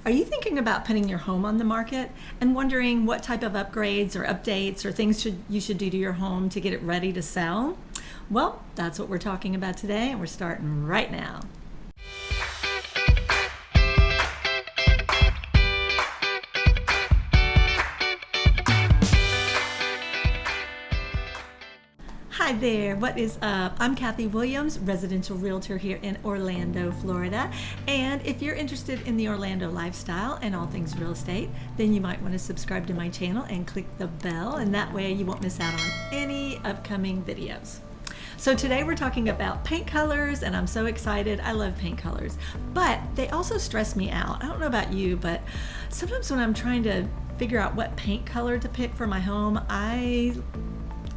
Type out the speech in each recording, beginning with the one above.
Are you thinking about putting your home on the market and wondering what type of upgrades or updates or things you should do to your home to get it ready to sell? Well, that's what we're talking about today, and we're starting right now. Hi there, what is up? I'm Sherwin Williams, residential realtor here in Orlando, Florida. And if you're interested in the Orlando lifestyle and all things real estate, then you might want to subscribe to my channel and click the bell, and that way you won't miss out on any upcoming videos. So today we're talking about paint colors, and I'm so excited. I love paint colors, but they also stress me out. I don't know about you, but sometimes when I'm trying to figure out what paint color to pick for my home, I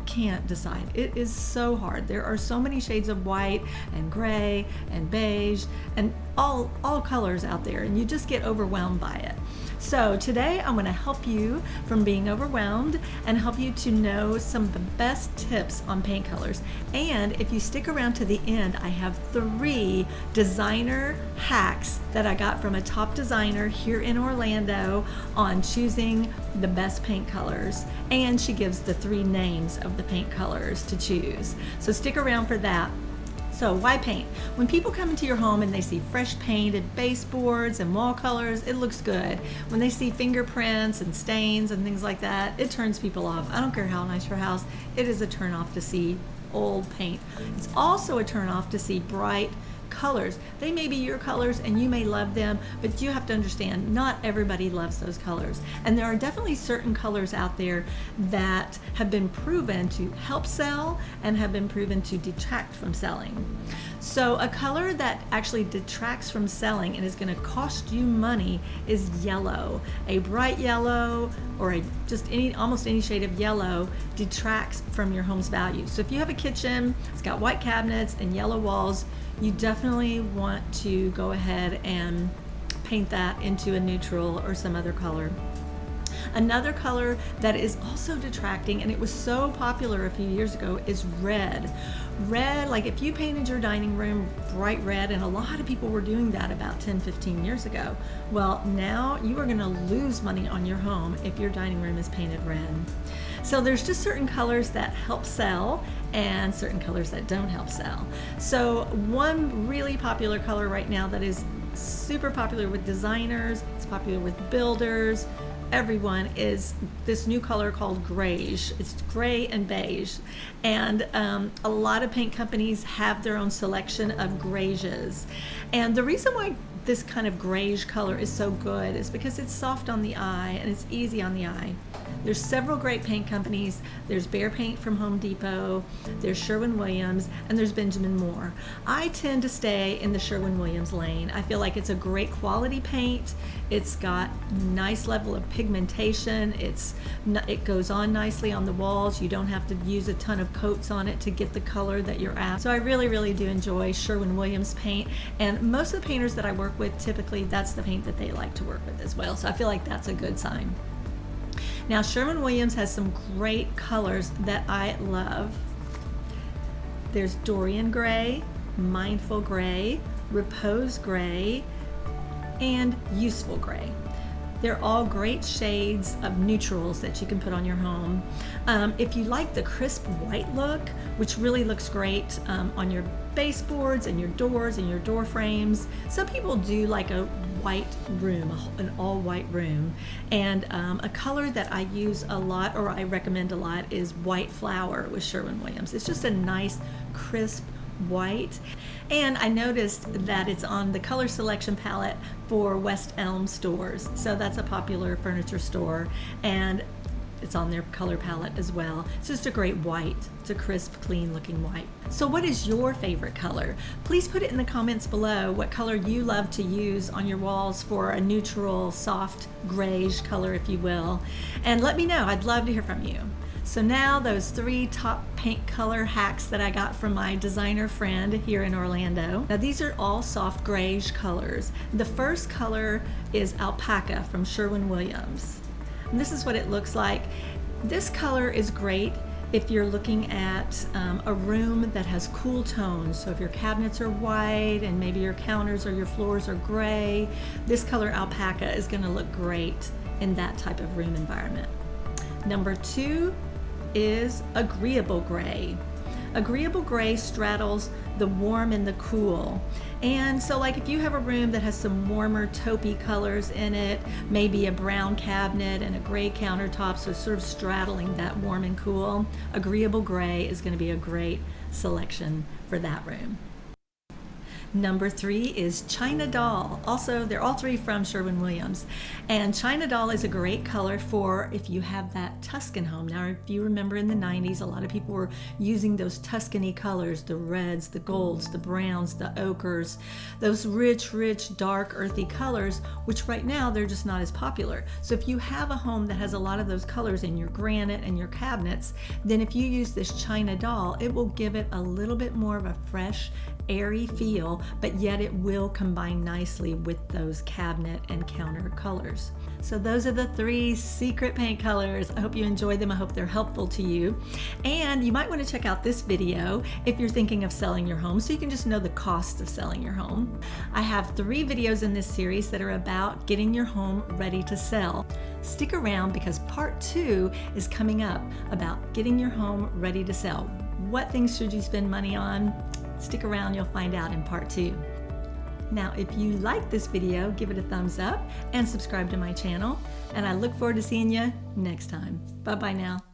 can't decide. It is so hard. There are so many shades of white and gray and beige and all colors out there, and you just get overwhelmed by it. So today I'm going to help you from being overwhelmed and help you to know some of the best tips on paint colors. And if you stick around to the end, I have 3 designer hacks that I got from a top designer here in Orlando on choosing the best paint colors. And she gives the 3 names of the paint colors to choose. So stick around for that. So why paint? When people come into your home and they see fresh painted baseboards and wall colors, it looks good. When they see fingerprints and stains and things like that, it turns people off. I don't care how nice your house, it is a turn off to see old paint. It's also a turn off to see bright colors. They may be your colors and you may love them, but you have to understand not everybody loves those colors. And there are definitely certain colors out there that have been proven to help sell and have been proven to detract from selling. So a color that actually detracts from selling and is going to cost you money is yellow. A bright yellow or almost any shade of yellow detracts from your home's value. So if you have a kitchen, it's got white cabinets and yellow walls, you definitely want to go ahead and paint that into a neutral or some other color. Another color that is also detracting, and it was so popular a few years ago, is red. Red, like if you painted your dining room bright red, and a lot of people were doing that about 10-15 years ago. Well, now you are going to lose money on your home if your dining room is painted red. So there's just certain colors that help sell and certain colors that don't help sell. So one really popular color right now that is super popular with designers, it's popular with builders, everyone, is this new color called grayish. It's gray and beige, and a lot of paint companies have their own selection of grayish. And the reason why this kind of grayish color is so good is because it's soft on the eye and it's easy on the eye. There's several great paint companies. There's Behr Paint from Home Depot, there's Sherwin Williams, and there's Benjamin Moore. I tend to stay in the Sherwin Williams lane. I feel like it's a great quality paint. It's got nice level of pigmentation. It goes on nicely on the walls. You don't have to use a ton of coats on it to get the color that you're after. So I really, really do enjoy Sherwin Williams paint, and most of the painters that I work with, typically that's the paint that they like to work with as well. So I feel like that's a good sign. Now, Sherwin Williams has some great colors that I love. There's Dorian Gray, Mindful Gray, Repose Gray, and Useful Gray. They're all great shades of neutrals that you can put on your home. If you like the crisp white look, which really looks great on your baseboards and your doors and your door frames, some people do like a white room, an all white room. And a color that I use a lot, or I recommend a lot, is White Flower with Sherwin Williams. It's just a nice crisp white, and I noticed that it's on the color selection palette for West Elm stores, so that's a popular furniture store, and it's on their color palette as well. It's just a great white. It's a crisp, clean looking white. So what is your favorite color? Please put it in the comments below what color you love to use on your walls for a neutral, soft, grayish color, if you will, and let me know. I'd love to hear from you. So now those 3 top paint color hacks that I got from my designer friend here in Orlando. Now these are all soft grayish colors. The first color is Alpaca from Sherwin Williams. And this is what it looks like. This color is great If you're looking at a room that has cool tones, so if your cabinets are white and maybe your counters or your floors are gray, this color alpaca is going to look great in that type of room environment. Number 2 is agreeable gray. Agreeable gray straddles the warm and the cool. And so like if you have a room that has some warmer taupey colors in it, maybe a brown cabinet and a gray countertop, so sort of straddling that warm and cool, agreeable gray is going to be a great selection for that room. Number 3 is China Doll. Also, they're all 3 from Sherwin Williams. And China Doll is a great color for if you have that Tuscan home. Now, if you remember in the 90s, a lot of people were using those Tuscany colors, the reds, the golds, the browns, the ochres, those rich, dark, earthy colors, which right now they're just not as popular. So if you have a home that has a lot of those colors in your granite and your cabinets, then if you use this China Doll, it will give it a little bit more of a fresh, airy feel, but yet it will combine nicely with those cabinet and counter colors. So those are the 3 secret paint colors. I hope you enjoyed them. I hope they're helpful to you. And you might want to check out this video if you're thinking of selling your home, so you can just know the cost of selling your home. I have 3 videos in this series that are about getting your home ready to sell. Stick around because part 2 is coming up about getting your home ready to sell. What things should you spend money on? Stick around, you'll find out in part 2. Now, if you like this video, give it a thumbs up and subscribe to my channel. And I look forward to seeing you next time. Bye-bye now.